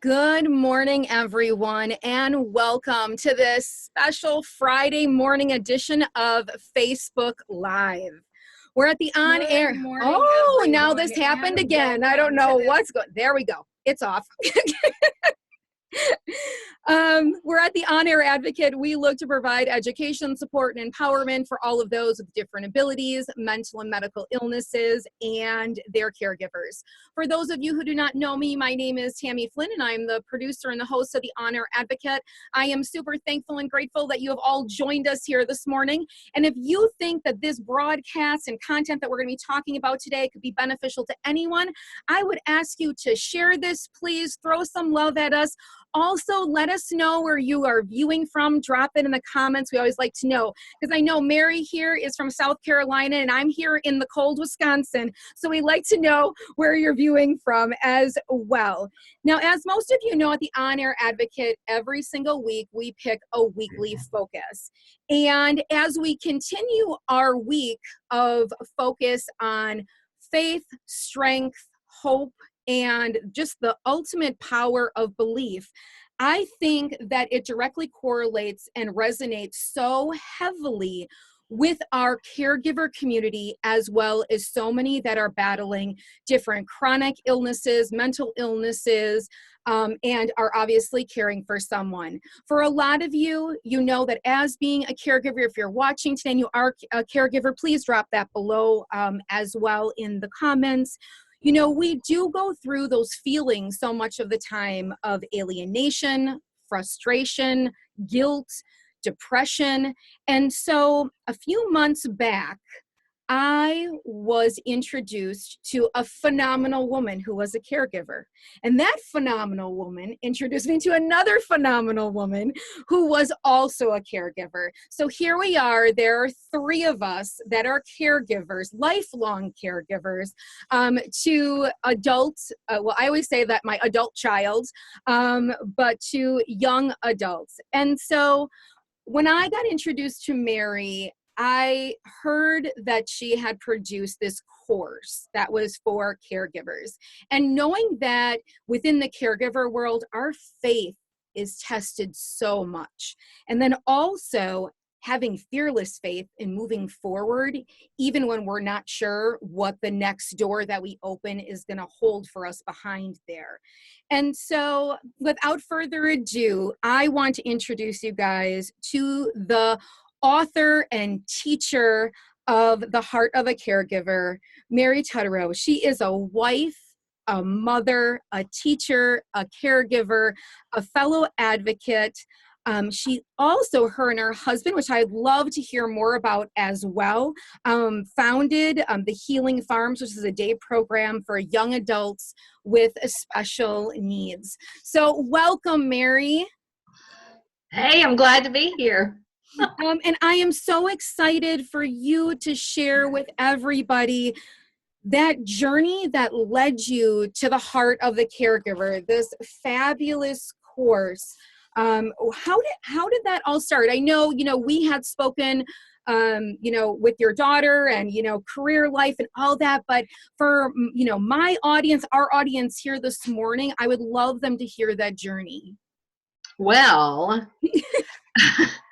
Good morning, everyone, and welcome to this special Friday morning edition of Facebook Live. We're at the on-air. Oh, now this happened again. I don't know what's going. There we go. It's off. We're at the On-Air Advocate. We look to provide education, support, and empowerment for all of those with different abilities, mental and medical illnesses, and their caregivers. For those of you who do not know me, my name is Tammy Flynn, and I'm the producer and the host of the On-Air Advocate. I am super thankful and grateful that you have all joined us here this morning. And if you think that this broadcast and content that we're going to be talking about today could be beneficial to anyone, I would ask you to share this, please. Throw some love at us. Also, let us know where you are viewing from. Drop it in the comments. We always like to know, because I know Mary here is from South Carolina and I'm here in the cold Wisconsin. So we like to know where you're viewing from as well. Now, as most of you know, at the On-Air Advocate, every single week we pick a weekly focus. And as we continue our week of focus on faith, strength, hope, and just the ultimate power of belief, I think that it directly correlates and resonates so heavily with our caregiver community, as well as so many that are battling different chronic illnesses, mental illnesses, and are obviously caring for someone. For a lot of you, you know that as being a caregiver, if you're watching today and you are a caregiver, please drop that below as well in the comments. You know, we do go through those feelings so much of the time of alienation, frustration, guilt, depression. And so a few months back, I was introduced to a phenomenal woman who was a caregiver. And that phenomenal woman introduced me to another phenomenal woman who was also a caregiver. So here we are. There are three of us that are caregivers, lifelong caregivers, to adults. Well, I always say that my adult child, but to young adults. And so when I got introduced to Mary, I heard that she had produced this course that was for caregivers. And knowing that within the caregiver world, our faith is tested so much. And then also having fearless faith in moving forward, even when we're not sure what the next door that we open is going to hold for us behind there. And so without further ado, I want to introduce you guys to the author and teacher of The Heart of a Caregiver, Mary Tutterow. She is a wife, a mother, a teacher, a caregiver, a fellow advocate. She also, her and her husband, which I'd love to hear more about as well, founded the Healing Farms, which is a day program for young adults with special needs. So welcome, Mary. Hey, I'm glad to be here. And I am so excited for you to share with everybody that journey that led you to the Heart of the Caregiver, this fabulous course. How did that all start? I know, we had spoken, with your daughter and, career life and all that, but for, my audience, our audience here this morning, I would love them to hear that journey. Well,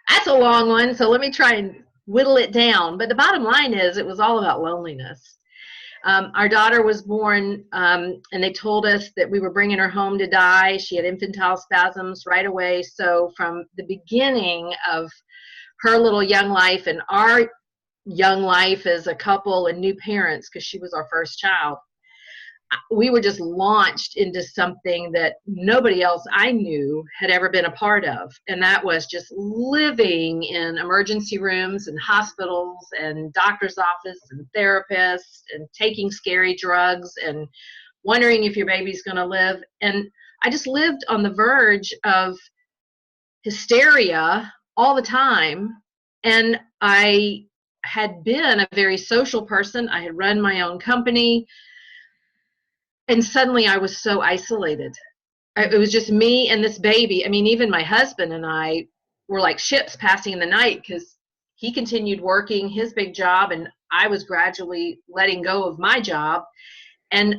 that's a long one, so let me try and whittle it down. But the bottom line is it was all about loneliness. Our daughter was born, and they told us that we were bringing her home to die. She had infantile spasms right away. So from the beginning of her little young life and our young life as a couple and new parents, because she was our first child, we were just launched into something that nobody else I knew had ever been a part of. And that was just living in emergency rooms and hospitals and doctor's office and therapists and taking scary drugs and wondering if your baby's going to live. And I just lived on the verge of hysteria all the time. And I had been a very social person. I had run my own company. And suddenly I was so isolated. It was just me and this baby. I mean, even my husband and I were like ships passing in the night because he continued working his big job and I was gradually letting go of my job. And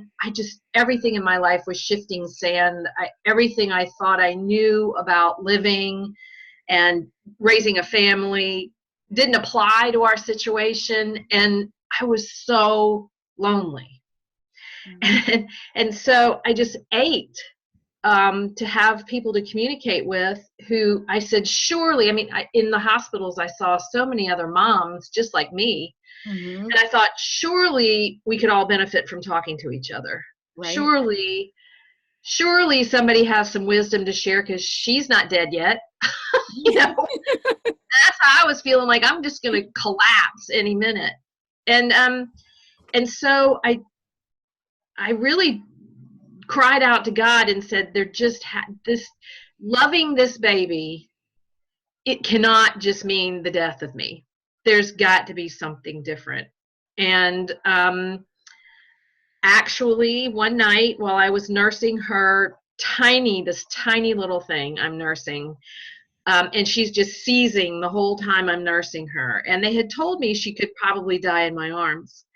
everything in my life was shifting sand. Everything I thought I knew about living and raising a family didn't apply to our situation. And I was so lonely. Mm-hmm. And so I just ached to have people to communicate with who I said, surely, in the hospitals, I saw so many other moms just like me. Mm-hmm. And I thought, surely we could all benefit from talking to each other. Right. Surely somebody has some wisdom to share because she's not dead yet. That's how I was feeling, like I'm just going to collapse any minute. And so I really cried out to God and said, there just this loving this baby, it cannot just mean the death of me. There's got to be something different. And actually, one night while I was nursing her, this tiny little thing I'm nursing, and she's just seizing the whole time I'm nursing her. And they had told me she could probably die in my arms.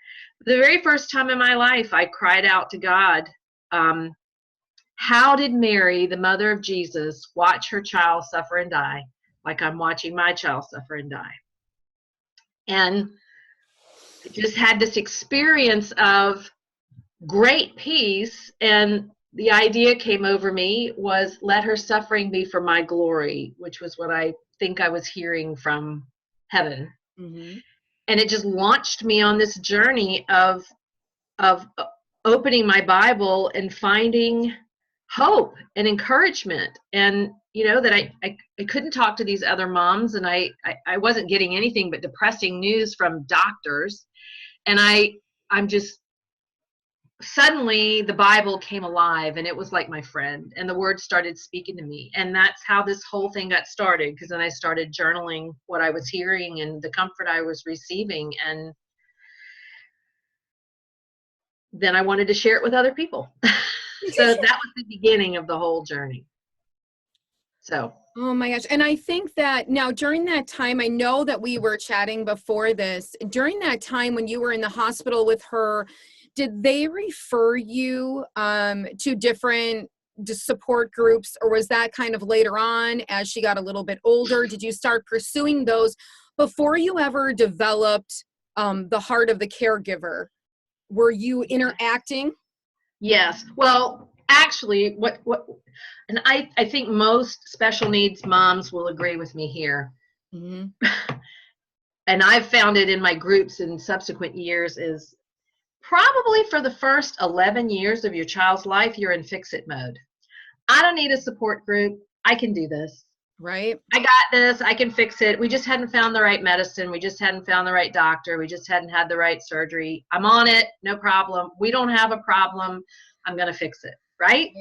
The very first time in my life, I cried out to God, how did Mary, the mother of Jesus, watch her child suffer and die like I'm watching my child suffer and die? And I just had this experience of great peace, and the idea came over me was, let her suffering be for my glory, which was what I think I was hearing from heaven. Mm-hmm. And it just launched me on this journey of opening my Bible and finding hope and encouragement. And that I couldn't talk to these other moms, and I wasn't getting anything but depressing news from doctors. And I'm just, suddenly the Bible came alive, and it was like my friend, and the word started speaking to me. And that's how this whole thing got started, because then I started journaling what I was hearing and the comfort I was receiving, and then I wanted to share it with other people. So that was the beginning of the whole journey. So. Oh my gosh. And I think that now during that time, I know that we were chatting before this, during that time when you were in the hospital with her, did they refer you to different support groups, or was that kind of later on as she got a little bit older? Did you start pursuing those before you ever developed the heart of the caregiver? Were you interacting? Yes. Well, actually, and I think most special needs moms will agree with me here. Mm-hmm. And I've found it in my groups in subsequent years, is probably for the first 11 years of your child's life, you're in fix-it mode. I don't need a support group. I can do this. Right. I got this. I can fix it. We just hadn't found the right medicine. We just hadn't found the right doctor. We just hadn't had the right surgery. I'm on it. No problem. We don't have a problem. I'm going to fix it. Right?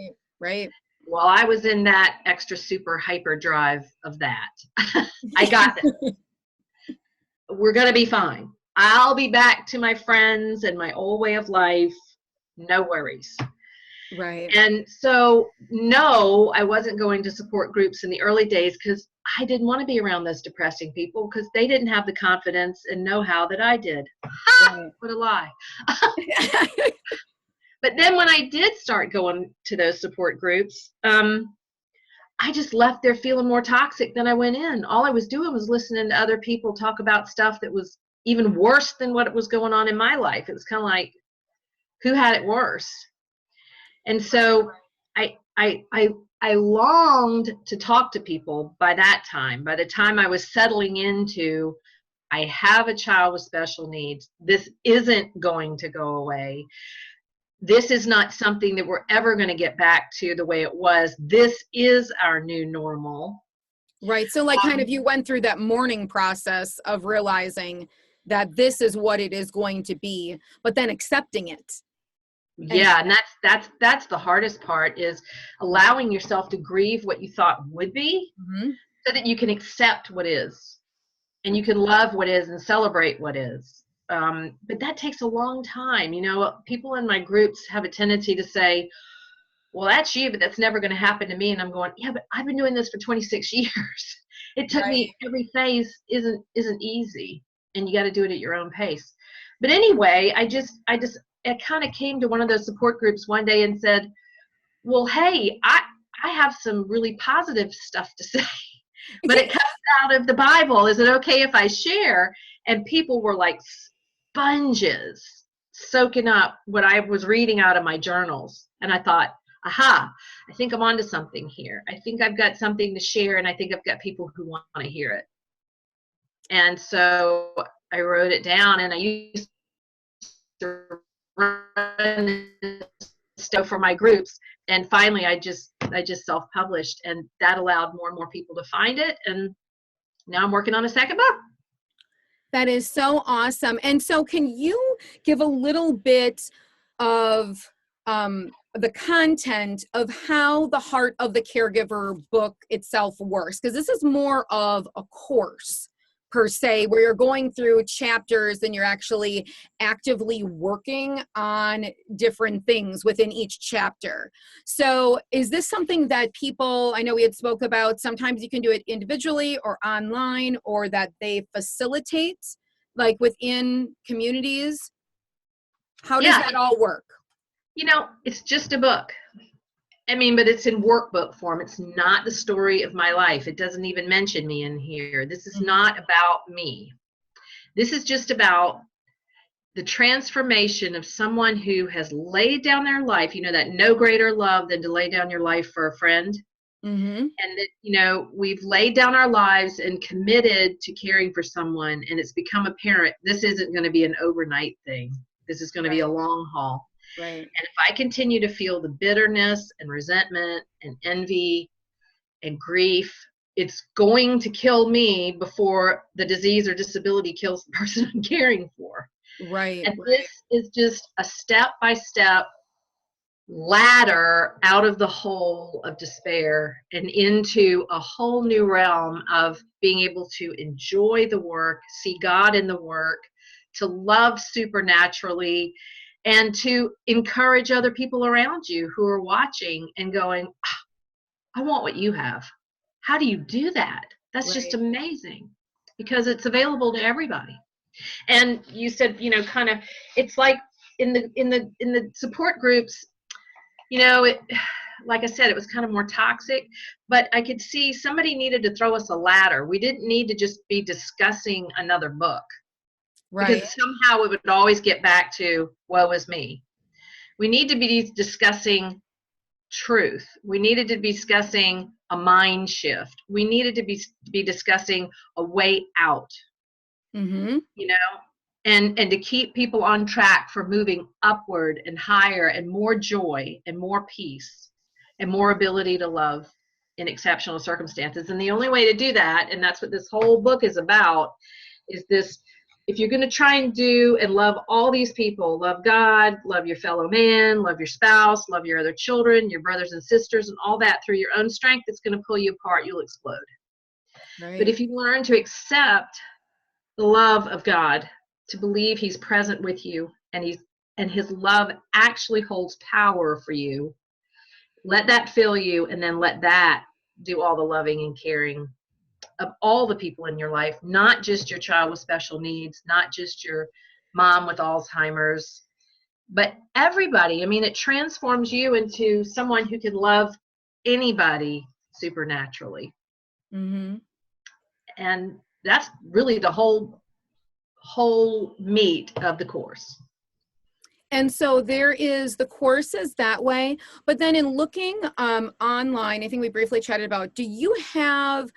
Right. Well, I was in that extra super hyper drive of that. I got this. We're going to be fine. I'll be back to my friends and my old way of life. No worries. Right. And so, no, I wasn't going to support groups in the early days because I didn't want to be around those depressing people, because they didn't have the confidence and know-how that I did. Right. What a lie. But then when I did start going to those support groups, I just left there feeling more toxic than I went in. All I was doing was listening to other people talk about stuff that was even worse than what was going on in my life. It was kind of like, who had it worse? And so I longed to talk to people by that time. By the time I was settling into, I have a child with special needs. This isn't going to go away. This is not something that we're ever going to get back to the way it was. This is our new normal. Right. So like kind of you went through that mourning process of realizing that this is what it is going to be, but then accepting it. Yeah, and that's the hardest part, is allowing yourself to grieve what you thought would be, mm-hmm. so that you can accept what is, and you can love what is and celebrate what is. But that takes a long time. People in my groups have a tendency to say, well, that's you, but that's never going to happen to me. And I'm going, yeah, but I've been doing this for 26 years. It took me, every phase isn't easy, and you got to do it at your own pace. But anyway, I just I kind of came to one of those support groups one day and said, well, hey, I have some really positive stuff to say, but it comes out of the Bible. Is it okay if I share? And people were like sponges soaking up what I was reading out of my journals. And I thought, aha, I think I'm onto something here. I think I've got something to share, and I think I've got people who want to hear it. And so I wrote it down, and I used to run stuff for my groups. And finally, I just self-published, and that allowed more and more people to find it. And now I'm working on a second book. That is so awesome. And so can you give a little bit of the content of how the Heart of the Caregiver book itself works? Because this is more of a course per se, where you're going through chapters and you're actually actively working on different things within each chapter. So is this something that people, I know we had spoke about, sometimes you can do it individually or online, or that they facilitate like within communities? How does that all work? You know, it's just a book. I mean, but it's in workbook form. It's not the story of my life. It doesn't even mention me in here. This is not about me. This is just about the transformation of someone who has laid down their life. You know, that no greater love than to lay down your life for a friend. Mm-hmm. And that, you know, we've laid down our lives and committed to caring for someone, and it's become apparent this isn't going to be an overnight thing. This is going to be a long haul. Right. And if I continue to feel the bitterness and resentment and envy and grief, it's going to kill me before the disease or disability kills the person I'm caring for. Right. And this is just a step-by-step ladder out of the hole of despair and into a whole new realm of being able to enjoy the work, see God in the work, to love supernaturally, and to encourage other people around you who are watching and going, I want what you have. How do you do that? That's just amazing, because it's available to everybody. And you said, you know, kind of, it's like in the support groups, you know, like I said, it was kind of more toxic, but I could see somebody needed to throw us a ladder. We didn't need to just be discussing another book. Right. Because somehow it would always get back to, woe is me. We need to be discussing truth. We needed to be discussing a mind shift. We needed to be discussing a way out. Mm-hmm. You know, and to keep people on track for moving upward and higher and more joy and more peace and more ability to love in exceptional circumstances. And the only way to do that, and that's what this whole book is about, is this: if you're going to try and do and love all these people, love God, love your fellow man, love your spouse, love your other children, your brothers and sisters, and all that through your own strength, it's going to pull you apart. You'll explode. Right. But if you learn to accept the love of God, to believe he's present with you, and his love actually holds power for you, let that fill you, and then let that do all the loving and caring of all the people in your life, not just your child with special needs, not just your mom with Alzheimer's, but everybody. I mean, it transforms you into someone who can love anybody supernaturally. Mm-hmm. And that's really the whole meat of the course. And so there is the courses that way, but then in looking online, I think we briefly chatted about, do you have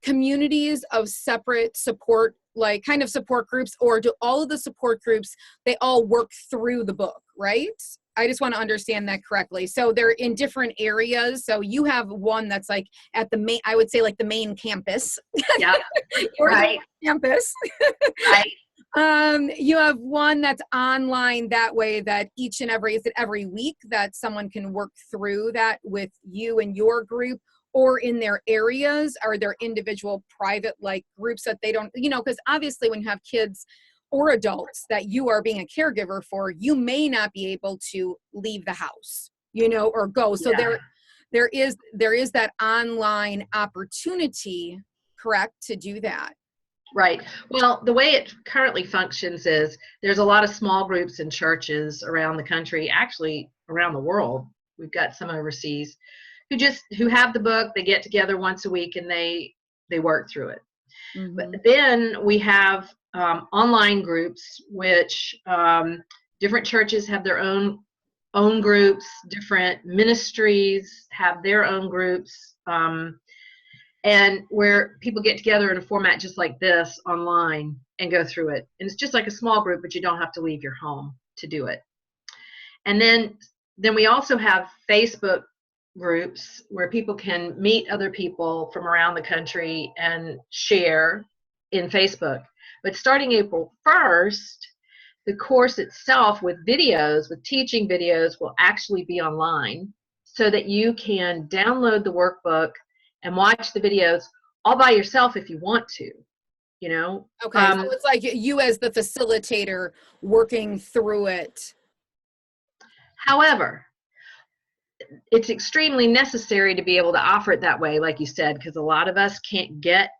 communities of separate support, like kind of support groups, or do all of the support groups, they all work through the book, right? I just want to understand that correctly. So they're in different areas. So you have one that's like at the main, I would say like the main campus. Yeah, right. Campus. Right. You have one that's online that way, that each and every week that someone can work through that with you and your group, or in their areas, are there individual private like groups that they don't, you know, because obviously when you have kids or adults that you are being a caregiver for, you may not be able to leave the house, you know, or go. So there is that online opportunity, correct, to do that. Right. Well, the way it currently functions is there's a lot of small groups in churches around the country, actually around the world. We've got some overseas who have the book. They get together once a week and they work through it. But then we have online groups, which different churches have their own groups, different ministries have their own groups. And where people get together in a format just like this online and go through it. And it's just like a small group, but you don't have to leave your home to do it. And then we also have Facebook groups where people can meet other people from around the country and share in Facebook. But starting April 1st, the course itself with videos, with teaching videos, will actually be online so that you can download the workbook and watch the videos all by yourself if you want to, you know. Okay, so it's like you as the facilitator working through it. However, it's extremely necessary to be able to offer it that way, like you said, because a lot of us can't get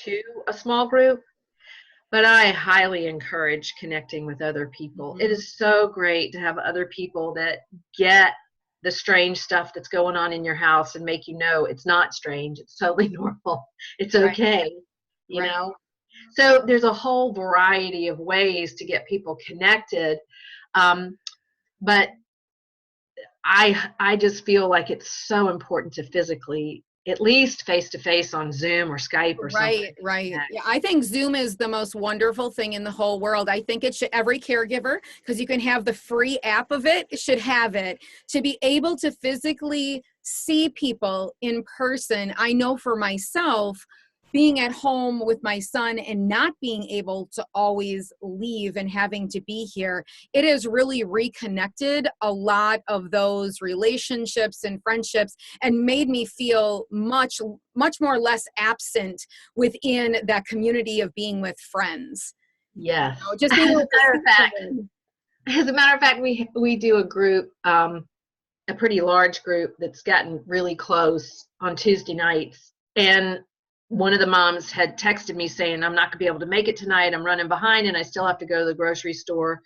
to a small group. But I highly encourage connecting with other people. It is so great to have other people that get the strange stuff that's going on in your house and make you know it's not strange. It's totally normal. It's okay, you know? So there's a whole variety of ways to get people connected. But I just feel like it's so important to physically, at least face-to-face on Zoom or Skype or something. Right. Yeah, I think Zoom is the most wonderful thing in the whole world. I think it should, every caregiver, because you can have the free app of it, should have it, to be able to physically see people in person. I know for myself, being at home with my son and not being able to always leave and having to be here, it has really reconnected a lot of those relationships and friendships and made me feel much more less absent within that community of being with friends. Yes. You know, just being as a matter of fact, we do a group, a pretty large group that's gotten really close on Tuesday nights. And one of the moms had texted me saying, I'm not going to be able to make it tonight. I'm running behind and I still have to go to the grocery store.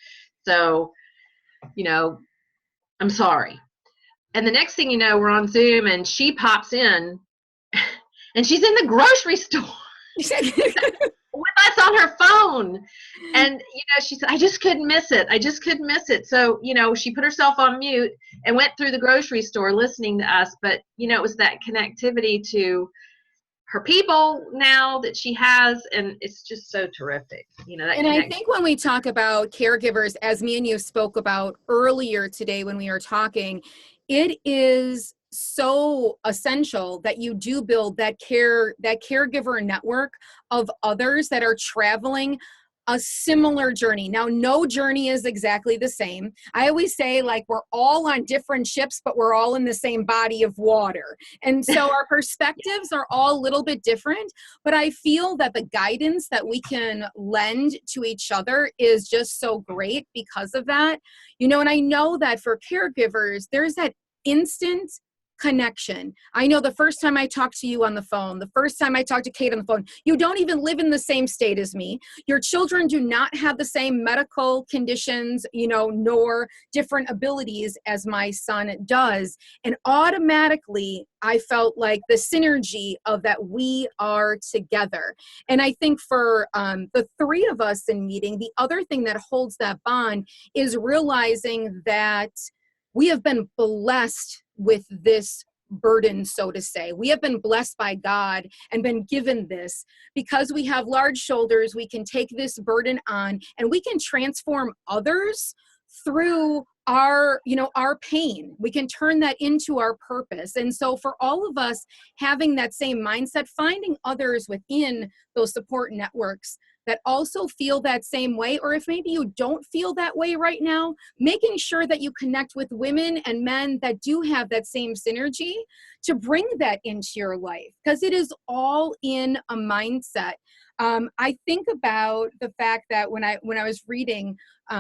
So, you know, I'm sorry. And the next thing you know, we're on Zoom and she pops in and she's in the grocery store with us on her phone. And, you know, she said, I just couldn't miss it. So, you know, she put herself on mute and went through the grocery store listening to us. But, you know, it was that connectivity to her people now that she has, and it's just so terrific, you know. And I think when we talk about caregivers, as me and you spoke about earlier today when we were talking, it is so essential that you do build that caregiver network of others that are traveling a similar journey. Now, no journey is exactly the same. I always say, like, we're all on different ships, but we're all in the same body of water. And so our perspectives are all a little bit different, but I feel that the guidance that we can lend to each other is just so great because of that. You know, and I know that for caregivers, there's that instant connection. I know the first time I talked to you on the phone, the first time I talked to Kate on the phone, you don't even live in the same state as me. Your children do not have the same medical conditions, you know, nor different abilities as my son does. And automatically, I felt like the synergy of that we are together. And I think for the three of us in meeting, the other thing that holds that bond is realizing that we have been blessed with this burden, so to say. We have been blessed by God and been given this. Because we have large shoulders, we can take this burden on and we can transform others through our, you know, our pain. We can turn that into our purpose. And so for all of us having that same mindset, finding others within those support networks that also feel that same way, or if maybe you don't feel that way right now, making sure that you connect with women and men that do have that same synergy to bring that into your life, because it is all in a mindset. I think about the fact that when I was reading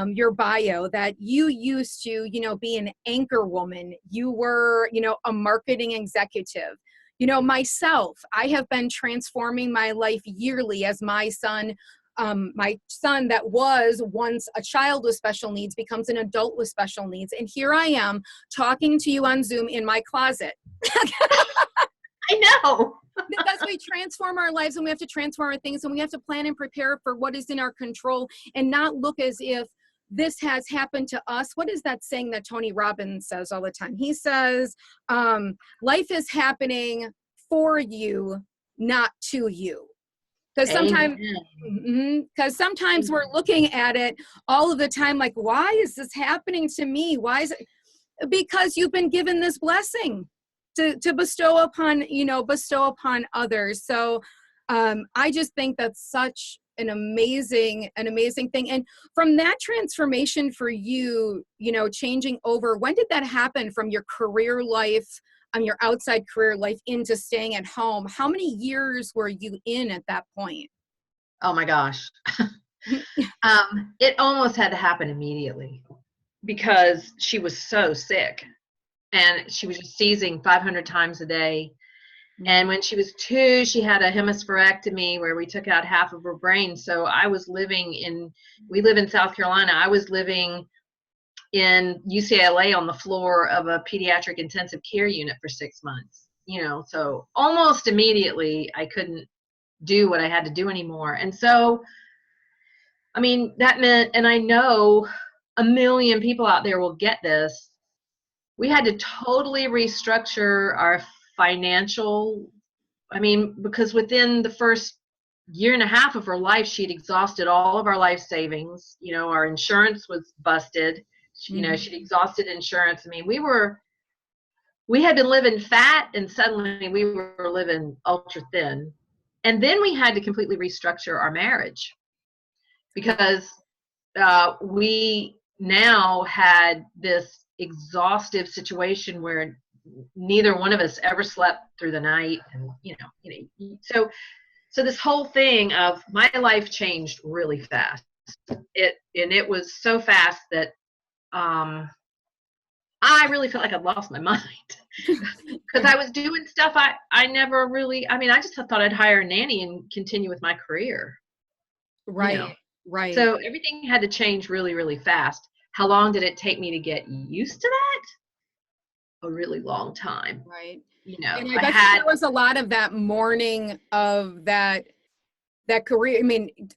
your bio, that you used to, you know, be an anchor woman. You were, you know, a marketing executive. Myself, I have been transforming my life yearly as my son that was once a child with special needs becomes an adult with special needs. And here I am talking to you on Zoom in my closet. I know. Because we transform our lives, and we have to transform our things, and we have to plan and prepare for what is in our control and not look as if this has happened to us. What is that saying that Tony Robbins says all the time? He says, life is happening for you, not to you. Because sometimes we're looking at it all of the time like, why is this happening to me? Why is it? Because you've been given this blessing to bestow upon others. So I just think that's such an amazing thing. And from that transformation for you, changing over, when did that happen from your career life, your outside career life, into staying at home? How many years were you in at that point? Oh my gosh. It almost had to happen immediately because she was so sick. And she was just seizing 500 times a day. And when she was 2, she had a hemispherectomy where we took out half of her brain. So we live in South Carolina. I was living in UCLA on the floor of a pediatric intensive care unit for 6 months. So almost immediately I couldn't do what I had to do anymore. And so, that meant, and I know a million people out there will get this, we had to totally restructure our financial, because within the first year and a half of her life, she'd exhausted all of our life savings. Our insurance was busted. She'd exhausted insurance. We had been living fat, and suddenly we were living ultra thin. And then we had to completely restructure our marriage because we now had this exhaustive situation where neither one of us ever slept through the night, and so this whole thing of my life changed really fast. It was so fast that I really felt like I'd lost my mind because I was doing stuff I never really, I just thought I'd hire a nanny and continue with my career. Right. So everything had to change really, really fast. How long did it take me to get used to that? A really long time. Right. And I bet there was a lot of that mourning of that career.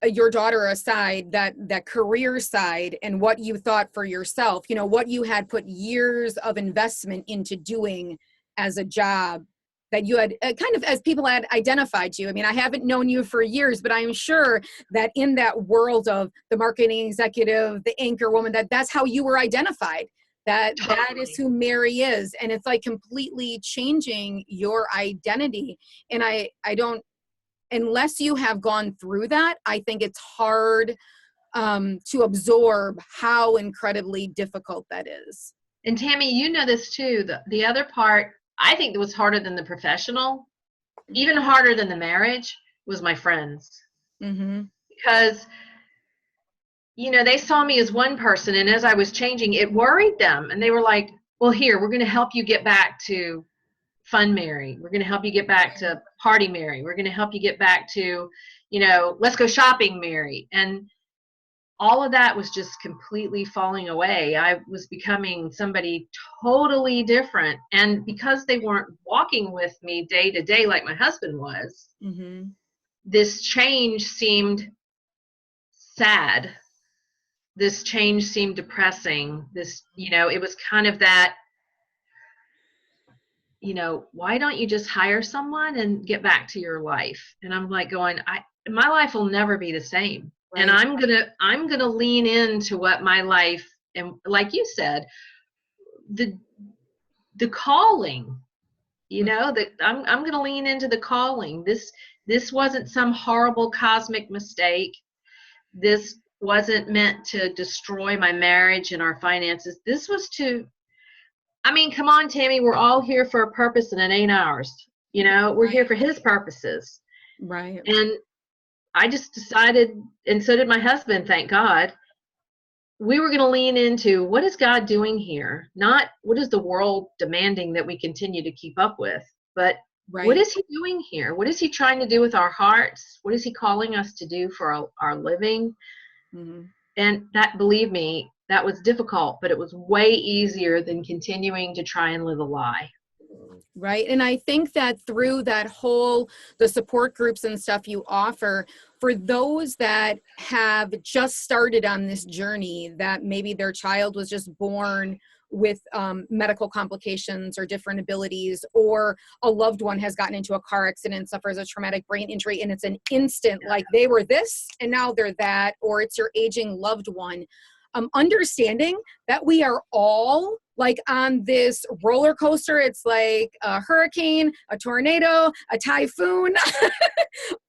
Your daughter aside, that career side and what you thought for yourself, what you had put years of investment into doing as a job that you had kind of, as people had identified you. I haven't known you for years, but I'm sure that in that world of the marketing executive, the anchor woman, that's how you were identified. That is who Mary is. And it's like completely changing your identity. And I don't, unless you have gone through that, I think it's hard to absorb how incredibly difficult that is. And Tammy, this too. The other part, I think that was harder than the professional, even harder than the marriage, was my friends. Because, they saw me as one person, and as I was changing, it worried them. And they were like, well, here, we're going to help you get back to fun Mary. We're going to help you get back to party Mary. We're going to help you get back to, let's go shopping Mary. And all of that was just completely falling away. I was becoming somebody totally different. And because they weren't walking with me day to day like my husband was, this change seemed sad. This change seemed depressing. It was kind of that, why don't you just hire someone and get back to your life? And I'm like going, my life will never be the same. Right. And I'm gonna lean into what my life, and like you said, the calling, that I'm gonna lean into the calling. This wasn't some horrible cosmic mistake. This wasn't meant to destroy my marriage and our finances. This was to, come on, Tammy, we're all here for a purpose, and it ain't ours. We're here for his purposes. Right. And I just decided, and so did my husband, thank God, we were going to lean into what is God doing here? Not what is the world demanding that we continue to keep up with, but What Right. is he doing here? What is he trying to do with our hearts? What is he calling us to do for our living? Mhm. And that, believe me, that was difficult, but it was way easier than continuing to try and live a lie. Right. And I think that through that whole, the support groups and stuff you offer, for those that have just started on this journey, that maybe their child was just born with medical complications or different abilities, or a loved one has gotten into a car accident, suffers a traumatic brain injury, and it's an instant, like they were this and now they're that, or it's your aging loved one. Understanding that we are all like on this roller coaster. It's like a hurricane, a tornado, a typhoon,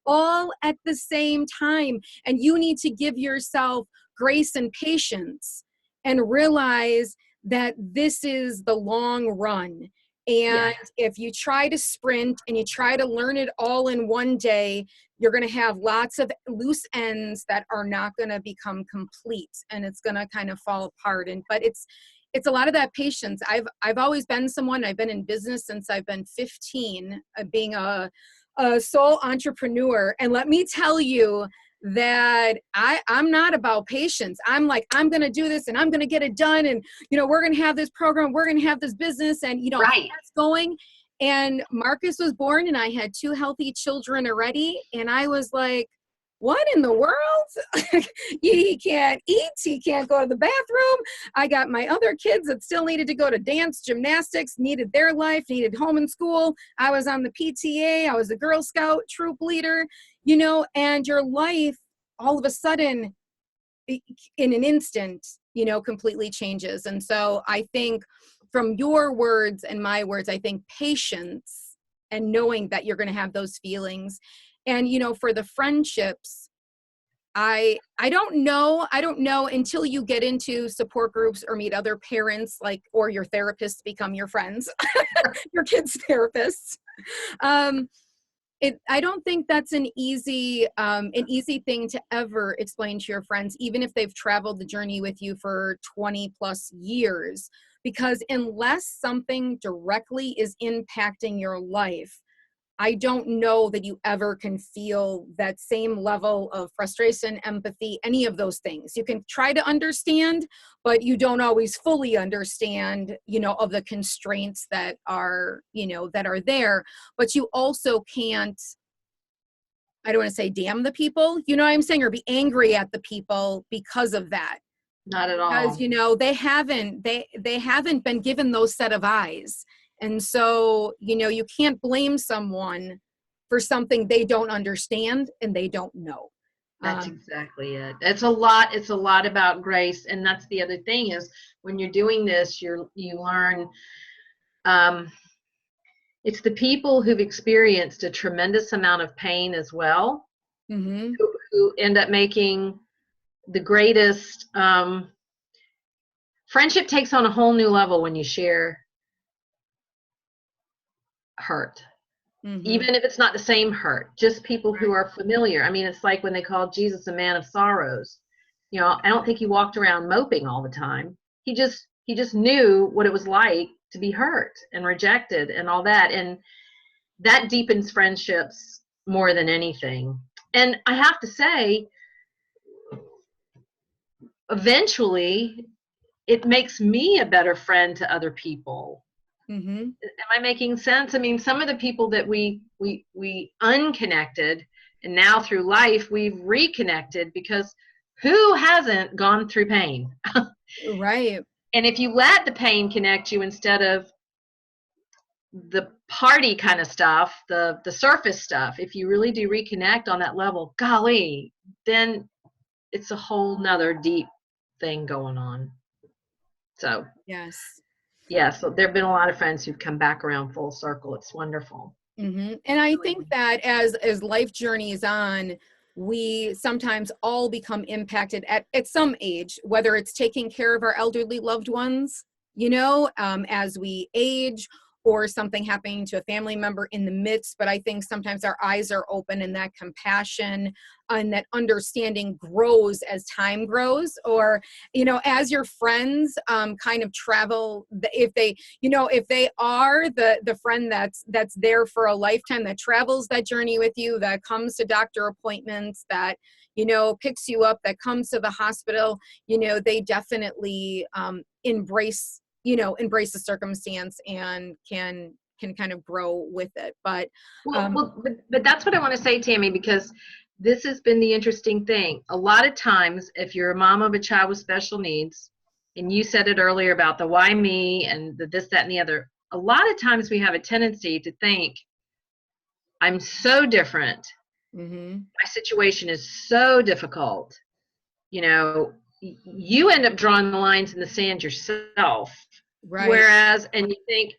all at the same time. And you need to give yourself grace and patience and realize that this is the long run. Yeah. And if you try to sprint and you try to learn it all in one day, you're going to have lots of loose ends that are not going to become complete, and it's going to kind of fall apart. But it's a lot of that patience. I've always been someone, I've been in business since I've been 15, being a sole entrepreneur. And let me tell you that I'm not about patience. I'm like, I'm going to do this and I'm going to get it done. And, we're going to have this program, we're going to have this business, and, Right. that's going. And Marcus was born and I had 2 healthy children already. And I was like, what in the world? He can't eat. He can't go to the bathroom. I got my other kids that still needed to go to dance, gymnastics, needed their life, needed home and school. I was on the PTA. I was a Girl Scout troop leader, and your life all of a sudden in an instant, completely changes. And so I think from your words and my words, I think patience and knowing that you're going to have those feelings. And, for the friendships, I don't know until you get into support groups or meet other parents, like, or your therapists become your friends, your kids' therapists. I don't think that's an easy thing to ever explain to your friends, even if they've traveled the journey with you for 20 plus years, because unless something directly is impacting your life, I don't know that you ever can feel that same level of frustration, empathy, any of those things. You can try to understand, but you don't always fully understand, of the constraints that are, that are there. But you also can't, I don't want to say damn the people, you know what I'm saying, or be angry at the people because of that. Not at Because, all. they haven't been given those set of eyes. And so, you can't blame someone for something they don't understand and they don't know. That's exactly it. It's a lot about grace. And that's the other thing is when you're doing this, you learn, it's the people who've experienced a tremendous amount of pain as well, Mm-hmm. who end up making the greatest, friendship takes on a whole new level when you share hurt. Mm-hmm. Even if it's not the same hurt, just people who are familiar. I mean, it's like when they called Jesus a man of sorrows. I don't think he walked around moping all the time. He just knew what it was like to be hurt and rejected and all that. And that deepens friendships more than anything. And I have to say, eventually, it makes me a better friend to other people. Mm-hmm. Am I making sense? I mean, some of the people that we unconnected, and now through life we've reconnected, because who hasn't gone through pain? Right. And if you let the pain connect you instead of the party kind of stuff, the surface stuff, if you really do reconnect on that level, golly, then it's a whole nother deep thing going on. So Yes. yeah, so there have been a lot of friends who've come back around full circle. It's wonderful. Mm-hmm. And I think that as life journeys on, we sometimes all become impacted at some age, whether it's taking care of our elderly loved ones, as we age, or something happening to a family member in the midst, but I think sometimes our eyes are open and that compassion and that understanding grows as time grows, or, as your friends kind of travel, if they are the friend that's there for a lifetime, that travels that journey with you, that comes to doctor appointments, that, picks you up, that comes to the hospital, they definitely embrace the circumstance and can kind of grow with it. But but that's what I want to say, Tammy, because this has been the interesting thing. A lot of times, if you're a mom of a child with special needs, and you said it earlier about the why me and the this, that, and the other, a lot of times we have a tendency to think, I'm so different. mm-hmm. My situation is so difficult. You end up drawing the lines in the sand yourself. Right. Whereas, and you think,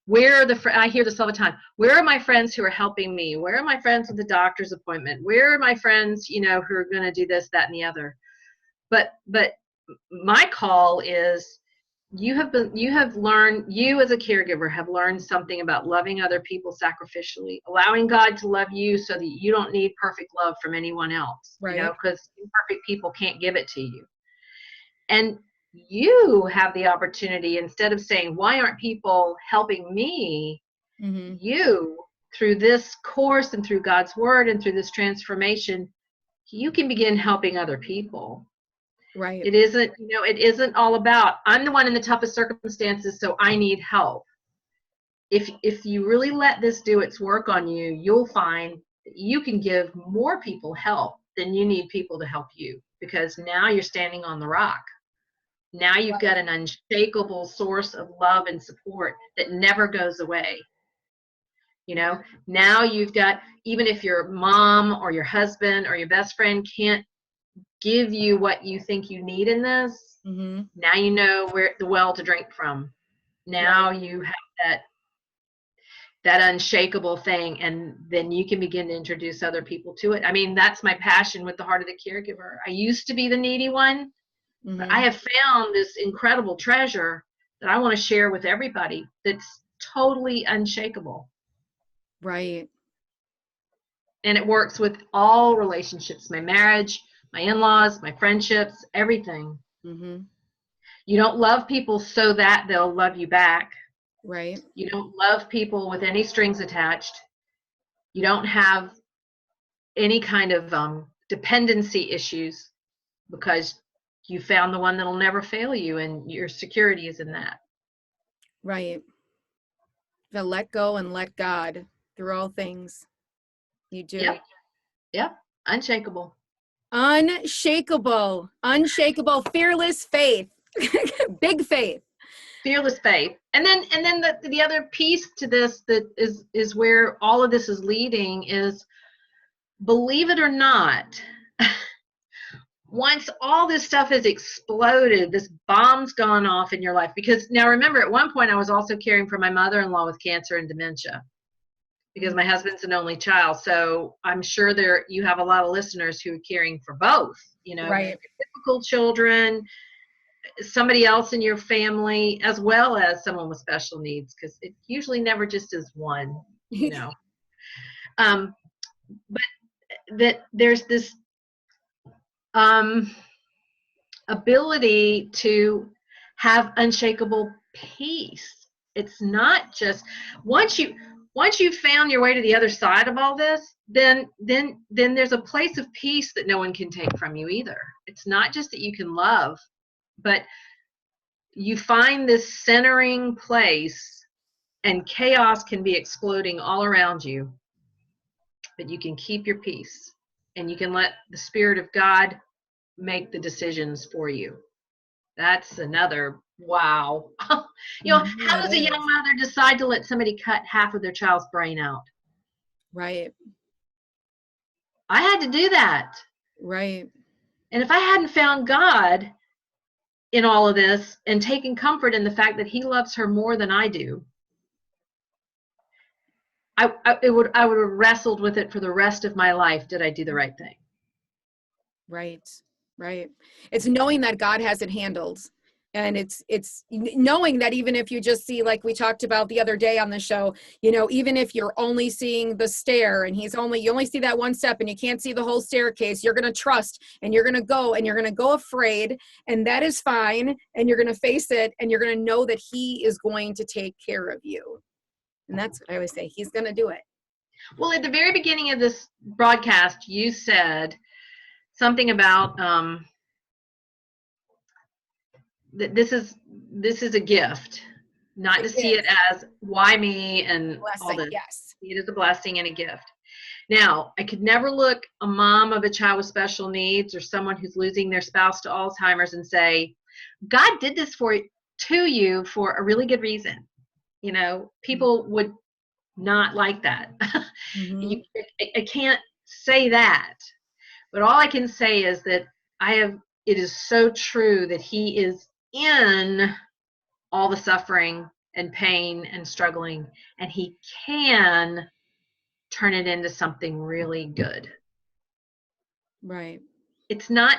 where are I hear this all the time. Where are my friends who are helping me? Where are my friends with the doctor's appointment? Where are my friends, who are going to do this, that, and the other? But my call is you as a caregiver have learned something about loving other people sacrificially, allowing God to love you so that you don't need perfect love from anyone else, right. Because imperfect people can't give it to you. And you have the opportunity, instead of saying, why aren't people helping me? Mm-hmm. You, through this course and through God's word and through this transformation, you can begin helping other people. Right. It isn't all about, I'm the one in the toughest circumstances, so I need help. If you really let this do its work on you, you'll find that you can give more people help than you need people to help you, because now you're standing on the rock. Now you've got an unshakable source of love and support that never goes away. Now you've got, even if your mom or your husband or your best friend can't give you what you think you need in this, mm-hmm. now you know where the well to drink from. Now you have that unshakable thing, and then you can begin to introduce other people to it. I mean, that's my passion with the Heart of the Caregiver. I used to be the needy one, mm-hmm. but I have found this incredible treasure that I want to share with everybody that's totally unshakable. Right. And it works with all relationships, my marriage, my in-laws, my friendships, everything. Mm-hmm. You don't love people so that they'll love you back. Right. You don't love people with any strings attached. You don't have any kind of dependency issues, because you found the one that'll never fail you, and your security is in that. Right. To let go and let God through all things. You do. Yep. Unshakable. Unshakable, fearless faith, big faith. Fearless faith. And then the other piece to this that is where all of this is leading is, believe it or not, once all this stuff has exploded, this bomb's gone off in your life. Because now remember, at one point I was also caring for my mother-in-law with cancer and dementia, because my husband's an only child. So I'm sure you have a lot of listeners who are caring for both, right. typical children, somebody else in your family, as well as someone with special needs, because it usually never just is one, but that there's this ability to have unshakable peace. It's not just once you've found your way to the other side of all this, then there's a place of peace that no one can take from you either. It's not just that you can love, but you find this centering place, and chaos can be exploding all around you, but you can keep your peace, and you can let the Spirit of God make the decisions for you. That's another wow. How does a young mother decide to let somebody cut half of their child's brain out? Right. I had to do that. Right. And if I hadn't found God in all of this and taken comfort in the fact that He loves her more than I do, I would have wrestled with it for the rest of my life. Did I do the right thing? Right. Right. It's knowing that God has it handled. And it's knowing that even if you just see, like we talked about the other day on the show, you know, even if you're only seeing the stair and you only see that one step and you can't see the whole staircase, you're going to trust and you're going to go afraid, and that is fine. And you're going to face it, and you're going to know that he is going to take care of you. And that's what I always say. He's going to do it. Well, at the very beginning of this broadcast, you said something about that this is a gift, not to see it as why me and all this. Yes. See it as a blessing and a gift. Now, I could never look a mom of a child with special needs or someone who's losing their spouse to Alzheimer's and say, God did this to you for a really good reason. You know, people would not like that. Mm-hmm. I can't say that, but all I can say is that it is so true that he is in all the suffering and pain and struggling, and he can turn it into something really good. Right. It's not,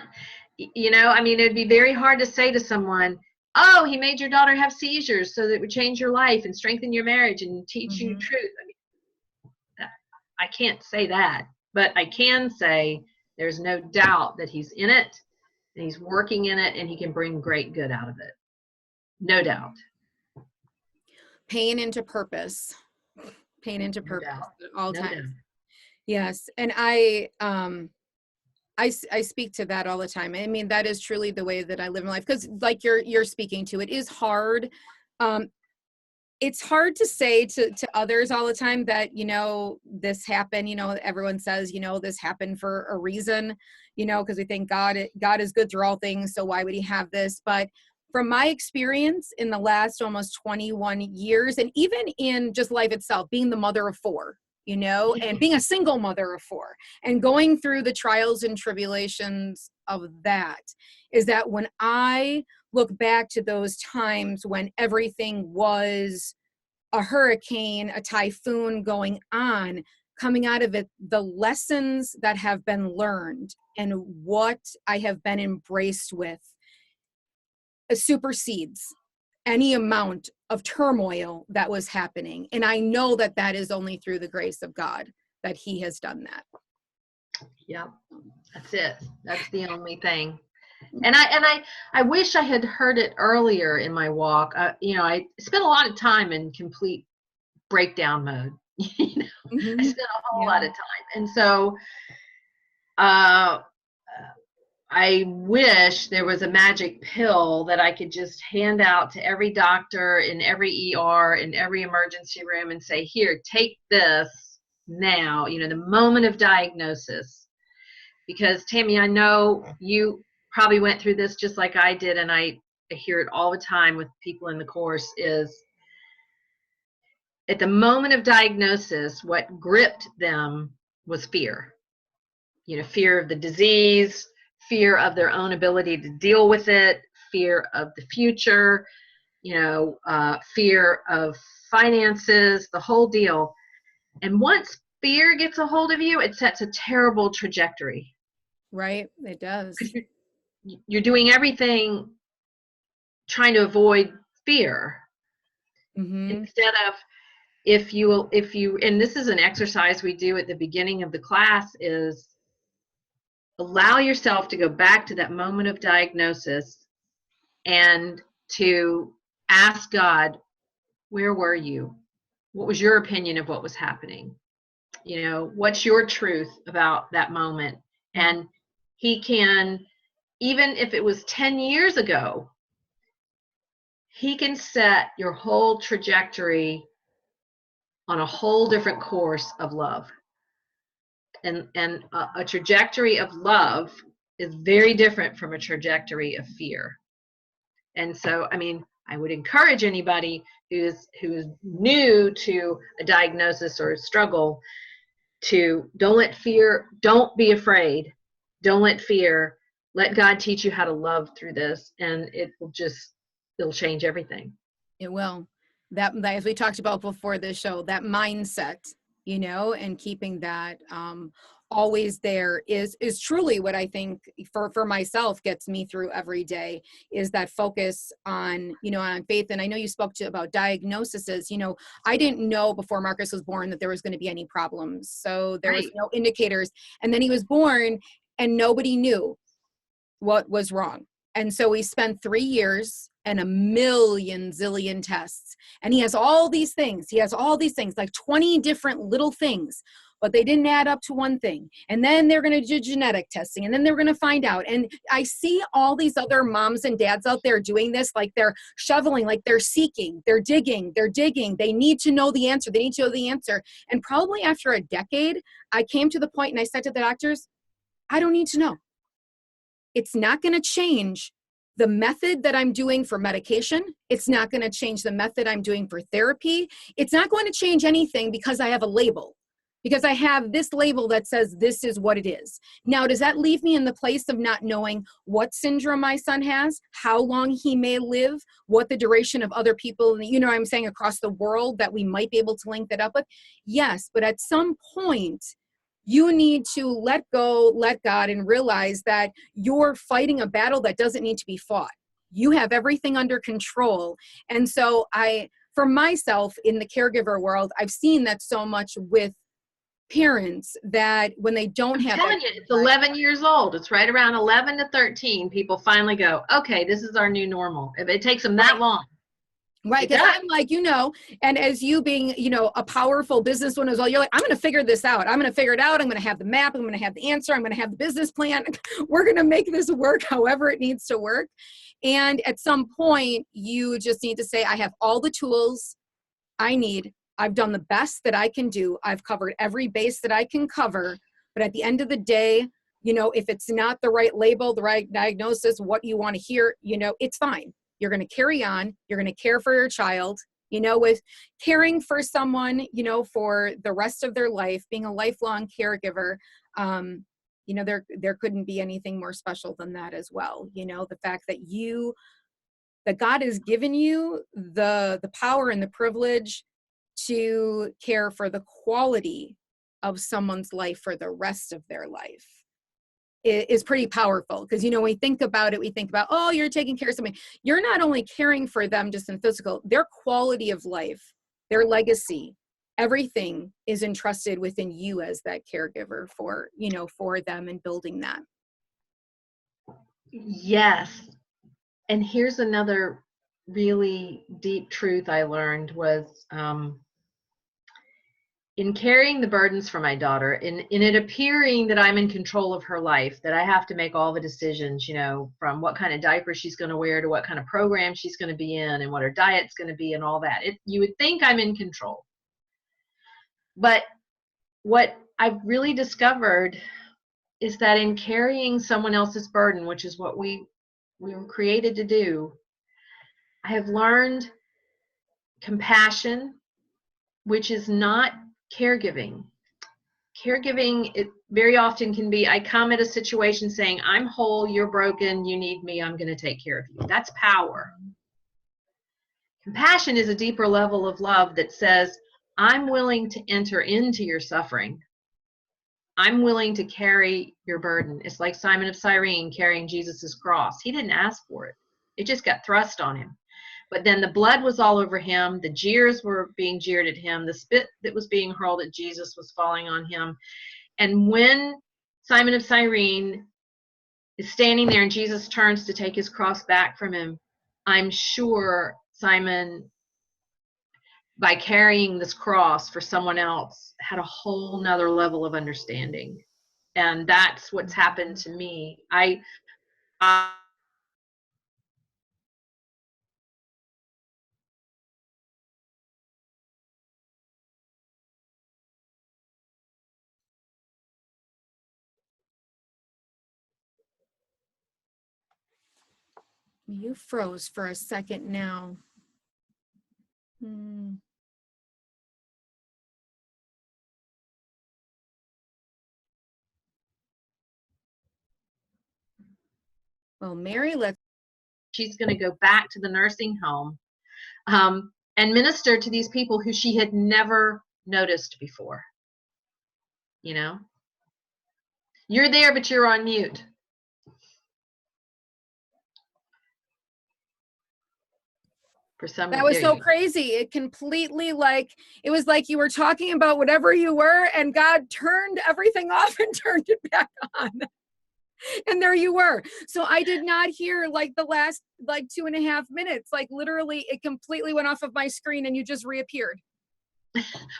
you know, I mean, it'd be very hard to say to someone, oh, he made your daughter have seizures so that it would change your life and strengthen your marriage and teach you truth. I mean, I can't say that, but I can say there's no doubt that he's in it and he's working in it and he can bring great good out of it. No doubt. Pain into purpose. Pain into purpose at all times. Yes. And I speak to that all the time. I mean, that is truly the way that I live my life, because like you're speaking to, it is hard. It's hard to say to others all the time that, you know, this happened, you know, everyone says, you know, this happened for a reason, you know, because we think God is good through all things. So why would he have this? But from my experience in the last almost 21 years, and even in just life itself, being the mother of 4, you know, and being a single mother of 4 and going through the trials and tribulations of that, is that when I look back to those times when everything was a hurricane, a typhoon going on, coming out of it, the lessons that have been learned and what I have been embraced with supersedes any amount of turmoil that was happening. And I know that that is only through the grace of God that he has done that. Yep, that's it. That's the only thing. And I wish I had heard it earlier in my walk. You know, I spent a lot of time in complete breakdown mode. You know, I spent a whole lot of time, and so I wish there was a magic pill that I could just hand out to every doctor in every ER, in every emergency room, and say, here, take this now, you know, the moment of diagnosis. Because Tammy, I know you probably went through this just like I did, and I hear it all the time with people in the course, is at the moment of diagnosis, what gripped them was fear. You know, fear of the disease, fear of their own ability to deal with it, fear of the future, you know, fear of finances, the whole deal. And once fear gets a hold of you, it sets a terrible trajectory. Right, it does. You're doing everything trying to avoid fear. Instead of, if you, and this is an exercise we do at the beginning of the class, is allow yourself to go back to that moment of diagnosis and to ask God, where were you? What was your opinion of what was happening? You know, what's your truth about that moment? And he can, even if it was 10 years ago, he can set your whole trajectory on a whole different course of love. And a trajectory of love is very different from a trajectory of fear. And so, I mean, I would encourage anybody who's new to a diagnosis or a struggle to don't be afraid. Don't let fear, let God teach you how to love through this, and it'll change everything. It will. That, as we talked about before this show, that mindset, you know, and keeping that always there is truly what I think for myself gets me through every day, is that focus on, you know, on faith. And I know you spoke about diagnoses. You know, I didn't know before Marcus was born that there was going to be any problems. So there was no indicators. And then he was born and nobody knew what was wrong. And so we spent 3 years and a million zillion tests. And he has all these things. He has all these things, like 20 different little things, but they didn't add up to one thing. And then they're going to do genetic testing, and then they're going to find out. And I see all these other moms and dads out there doing this, like they're shoveling, like they're seeking, they're digging. They need to know the answer. They need to know the answer. And probably after a decade, I came to the point and I said to the doctors, I don't need to know. It's not going to change the method that I'm doing for medication. It's not going to change the method I'm doing for therapy. It's not going to change anything because I have a label, because I have this label that says this is what it is. Now, does that leave me in the place of not knowing what syndrome my son has, how long he may live, what the duration of other people, you know what I'm saying, across the world that we might be able to link that up with? Yes, but at some point, you need to let go, let God, and realize that you're fighting a battle that doesn't need to be fought. You have everything under control. And so for myself in the caregiver world, I've seen that so much with parents, that when they don't have I'm telling you, it's 11 years old. It's right around 11 to 13. People finally go, okay, this is our new normal. If it takes them that long. Right, because I'm like, you know, and as you being, you know, a powerful businesswoman as well, you're like, I'm going to figure this out. I'm going to figure it out. I'm going to have the map. I'm going to have the answer. I'm going to have the business plan. We're going to make this work however it needs to work. And at some point, you just need to say, I have all the tools I need. I've done the best that I can do. I've covered every base that I can cover. But at the end of the day, you know, if it's not the right label, the right diagnosis, what you want to hear, you know, it's fine. You're going to carry on. You're going to care for your child, you know, with caring for someone, you know, for the rest of their life, being a lifelong caregiver. You know, there couldn't be anything more special than that as well. You know, the fact that God has given you the power and the privilege to care for the quality of someone's life for the rest of their life is pretty powerful. Because, you know, when we think about it, we think about, oh, you're taking care of somebody. You're not only caring for them just in physical, their quality of life, their legacy, everything is entrusted within you as that caregiver for, you know, for them and building that. Yes. And here's another really deep truth I learned was, in carrying the burdens for my daughter, in it appearing that I'm in control of her life, that I have to make all the decisions, you know, from what kind of diaper she's going to wear to what kind of program she's going to be in and what her diet's going to be and all that. You would think I'm in control. But what I've really discovered is that in carrying someone else's burden, which is what we were created to do, I have learned compassion, which is not caregiving. Caregiving, it very often can be, I come at a situation saying, I'm whole, you're broken, you need me, I'm going to take care of you. That's power. Compassion is a deeper level of love that says, I'm willing to enter into your suffering. I'm willing to carry your burden. It's like Simon of Cyrene carrying Jesus's cross. He didn't ask for it. It just got thrust on him. But then the blood was all over him. The jeers were being jeered at him. The spit that was being hurled at Jesus was falling on him. And when Simon of Cyrene is standing there and Jesus turns to take his cross back from him, I'm sure Simon, by carrying this cross for someone else, had a whole nother level of understanding. And that's what's happened to me. I You froze for a second now. Well, Mary, she's going to go back to the nursing home and minister to these people who she had never noticed before, you know? You're there, but you're on mute. For some That reason, was so crazy. It completely it was like you were talking about whatever you were, and God turned everything off and turned it back on. And there you were. So I did not hear the last 2.5 minutes. Literally, it completely went off of my screen and you just reappeared.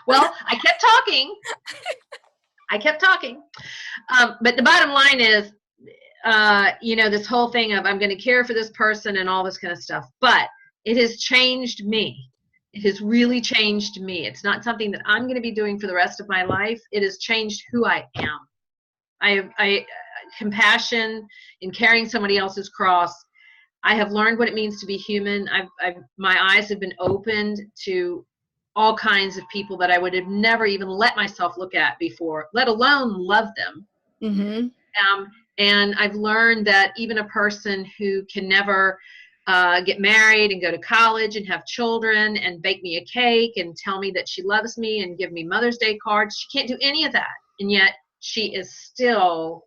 Well, I kept talking. But the bottom line is, this whole thing of I'm going to care for this person and all this kind of stuff. But it has changed me. It has really changed me. It's not something that I'm going to be doing for the rest of my life. It has changed who I am. I compassion in carrying somebody else's cross. I have learned what it means to be human. My eyes have been opened to all kinds of people that I would have never even let myself look at before, let alone love them. Mm-hmm. And I've learned that even a person who can never get married and go to college and have children and bake me a cake and tell me that she loves me and give me Mother's Day cards, she can't do any of that. And yet she is still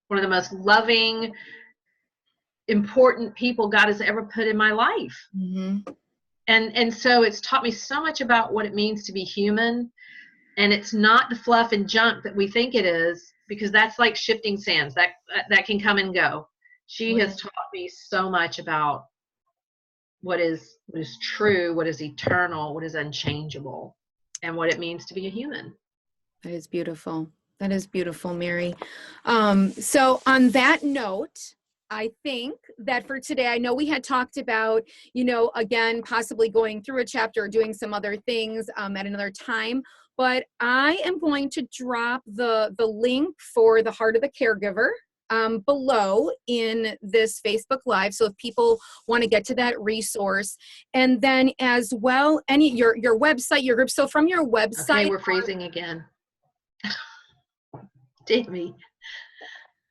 one of the most loving, important people God has ever put in my life. Mm-hmm. And so it's taught me so much about what it means to be human. And it's not the fluff and junk that we think it is, because that's like shifting sands that can come and go. She has taught me so much about what is true, what is eternal, what is unchangeable, and what it means to be a human. That is beautiful. That is beautiful, Mary. So on that note, I think that for today, I know we had talked about, again, possibly going through a chapter or doing some other things at another time, but I am going to drop the link for the Heart of the Caregiver below in this Facebook Live. So if people want to get to that resource, and then as well, your website, your group. So from your website. Okay, we're freezing again. Did me.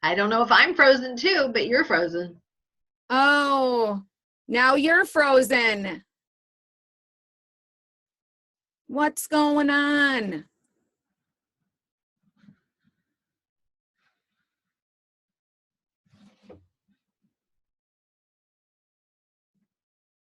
I don't know if I'm frozen too, but you're frozen. Oh, now you're frozen. What's going on?